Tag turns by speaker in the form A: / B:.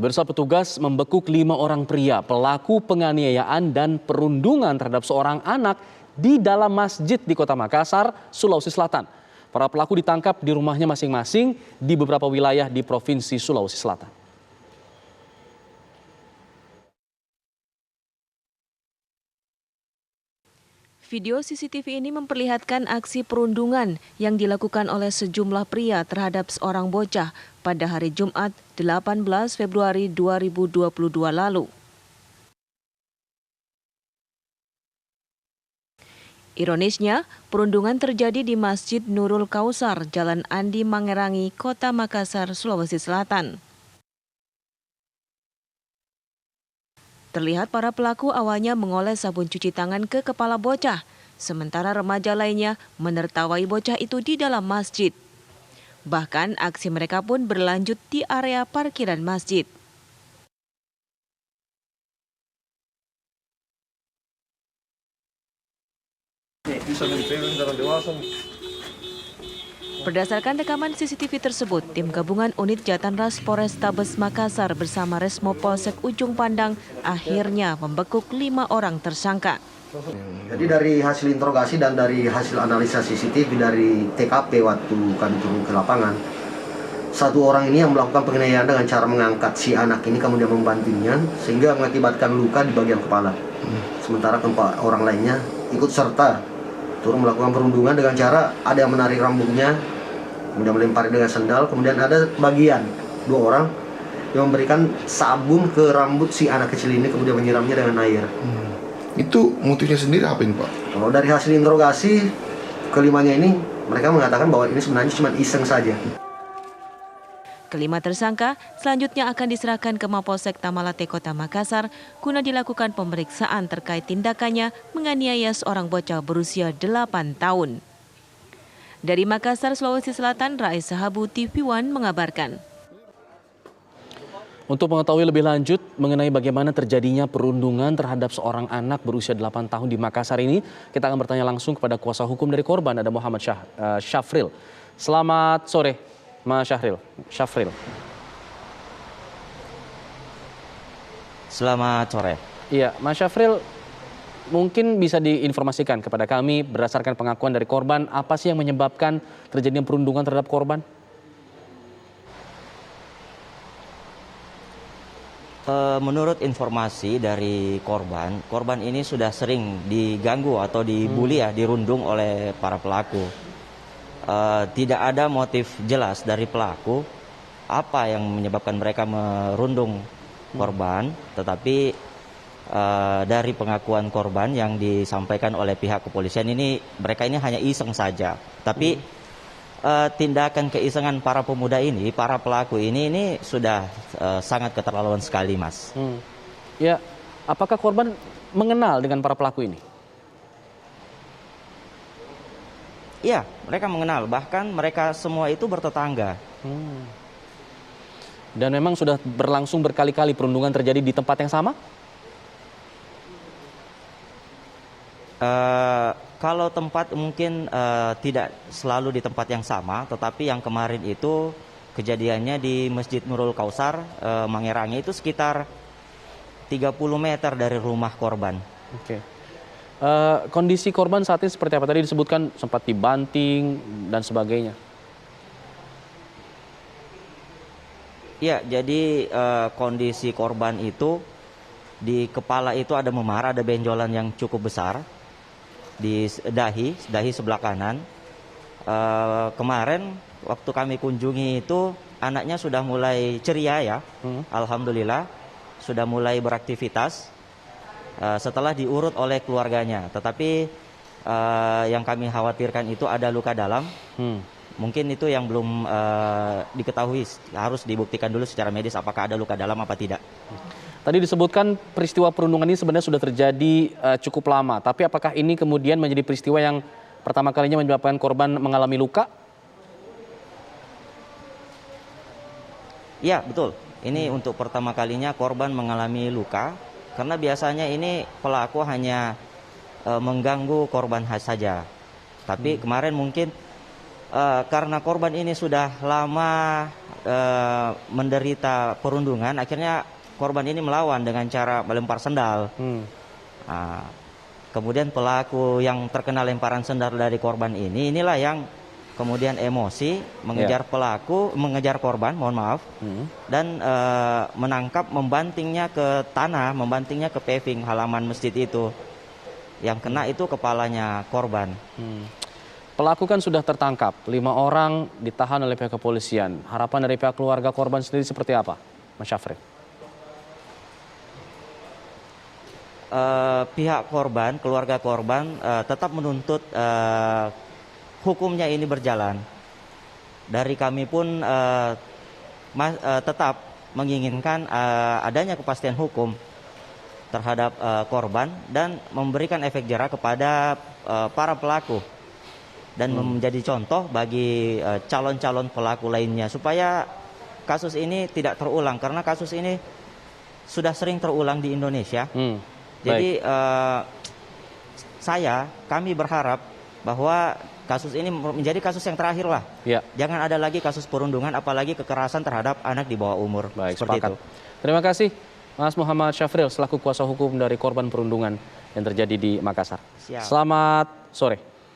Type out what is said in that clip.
A: Pemirsa, petugas membekuk 5 orang pria pelaku penganiayaan dan perundungan terhadap seorang anak di dalam masjid di Kota Makassar, Sulawesi Selatan. Para pelaku ditangkap di rumahnya masing-masing di beberapa wilayah di Provinsi Sulawesi Selatan.
B: Video CCTV ini memperlihatkan aksi perundungan yang dilakukan oleh sejumlah pria terhadap seorang bocah pada hari Jumat 18 Februari 2022 lalu. Ironisnya, perundungan terjadi di Masjid Nurul Kausar, Jalan Andi Mangerangi, Kota Makassar, Sulawesi Selatan. Terlihat para pelaku awalnya mengoles sabun cuci tangan ke kepala bocah, sementara remaja lainnya menertawai bocah itu di dalam masjid. Bahkan aksi mereka pun berlanjut di area parkiran masjid. Berdasarkan rekaman CCTV tersebut, tim gabungan unit Jatanras Polrestabes Makassar bersama Resmo Polsek Ujung Pandang akhirnya membekuk 5 orang tersangka.
C: Jadi dari hasil interogasi dan dari hasil analisa CCTV dari TKP waktu kami turun ke lapangan, satu orang ini yang melakukan penganiayaan dengan cara mengangkat si anak ini kemudian membantingnya sehingga mengakibatkan luka di bagian kepala. Sementara keempat orang lainnya ikut serta turun melakukan perundungan dengan cara ada yang menarik rambutnya, kemudian melempari dengan sendal, kemudian ada bagian 2 orang yang memberikan sabun ke rambut si anak kecil ini kemudian menyiramnya dengan air.
D: Itu motifnya sendiri apa ini, Pak?
C: Kalau dari hasil interogasi kelimanya ini, mereka mengatakan bahwa ini sebenarnya cuma iseng saja.
B: Kelima tersangka selanjutnya akan diserahkan ke Mapolsek Tamalate Kota Makassar guna dilakukan pemeriksaan terkait tindakannya menganiaya seorang bocah berusia 8 tahun. Dari Makassar, Sulawesi Selatan, Raisa Habu, TV One mengabarkan.
A: Untuk mengetahui lebih lanjut mengenai bagaimana terjadinya perundungan terhadap seorang anak berusia 8 tahun di Makassar ini, kita akan bertanya langsung kepada kuasa hukum dari korban, ada Muhammad Syafril. Selamat sore, Mas Syafril.
E: Selamat sore.
A: Iya, Mas Syafril, mungkin bisa diinformasikan kepada kami berdasarkan pengakuan dari korban, apa sih yang menyebabkan terjadinya perundungan terhadap korban?
E: Menurut informasi dari korban ini sudah sering diganggu atau dibully dirundung oleh para pelaku. Tidak ada motif jelas dari pelaku apa yang menyebabkan mereka merundung korban, tetapi dari pengakuan korban yang disampaikan oleh pihak kepolisian ini, mereka ini hanya iseng saja. Tapi tindakan keisengan para pemuda ini, para pelaku ini sudah sangat keterlaluan sekali, Mas.
A: Ya, apakah korban mengenal dengan para pelaku ini?
E: Iya, mereka mengenal. Bahkan mereka semua itu bertetangga.
A: Dan memang sudah berlangsung berkali-kali perundungan terjadi di tempat yang sama?
E: Kalau tempat mungkin tidak selalu di tempat yang sama, tetapi yang kemarin itu kejadiannya di Masjid Nurul Kausar, Mangerangi, itu sekitar 30 meter dari rumah korban.
A: Oke. Kondisi korban saat ini seperti apa? Tadi disebutkan sempat dibanting dan sebagainya.
E: Ya, jadi kondisi korban itu di kepala itu ada memar, ada benjolan yang cukup besar. Di dahi sebelah kanan. Kemarin waktu kami kunjungi itu anaknya sudah mulai ceria ya, alhamdulillah sudah mulai beraktivitas setelah diurut oleh keluarganya. Tetapi yang kami khawatirkan itu ada luka dalam. Mungkin itu yang belum diketahui, harus dibuktikan dulu secara medis apakah ada luka dalam apa tidak.
A: Tadi disebutkan peristiwa perundungan ini sebenarnya sudah terjadi cukup lama. Tapi apakah ini kemudian menjadi peristiwa yang pertama kalinya menyebabkan korban mengalami luka?
E: Iya, betul. Ini untuk pertama kalinya korban mengalami luka. Karena biasanya ini pelaku hanya mengganggu korban saja. Tapi kemarin mungkin Karena korban ini sudah lama menderita perundungan, akhirnya korban ini melawan dengan cara melempar sendal. Kemudian pelaku yang terkena lemparan sendal dari korban ini, inilah yang kemudian emosi mengejar pelaku, mengejar korban, mohon maaf, dan menangkap, membantingnya ke tanah, membantingnya ke paving halaman masjid itu. Yang kena itu kepalanya korban.
A: Pelaku kan sudah tertangkap, 5 orang ditahan oleh pihak kepolisian. Harapan dari pihak keluarga korban sendiri seperti apa, Mas Syafril?
E: Pihak korban, keluarga korban tetap menuntut hukumnya ini berjalan. Dari kami pun tetap menginginkan adanya kepastian hukum terhadap korban dan memberikan efek jera kepada para pelaku dan menjadi contoh bagi calon-calon pelaku lainnya supaya kasus ini tidak terulang, karena kasus ini sudah sering terulang di Indonesia. Jadi kami berharap bahwa kasus ini menjadi kasus yang terakhir lah. Jangan ada lagi kasus perundungan, apalagi kekerasan terhadap anak di bawah umur.
A: Baik,
E: seperti
A: sepakat.
E: itu.
A: Terima kasih Mas Muhammad Syafril selaku kuasa hukum dari korban perundungan yang terjadi di Makassar.
E: Siap.
A: Selamat sore.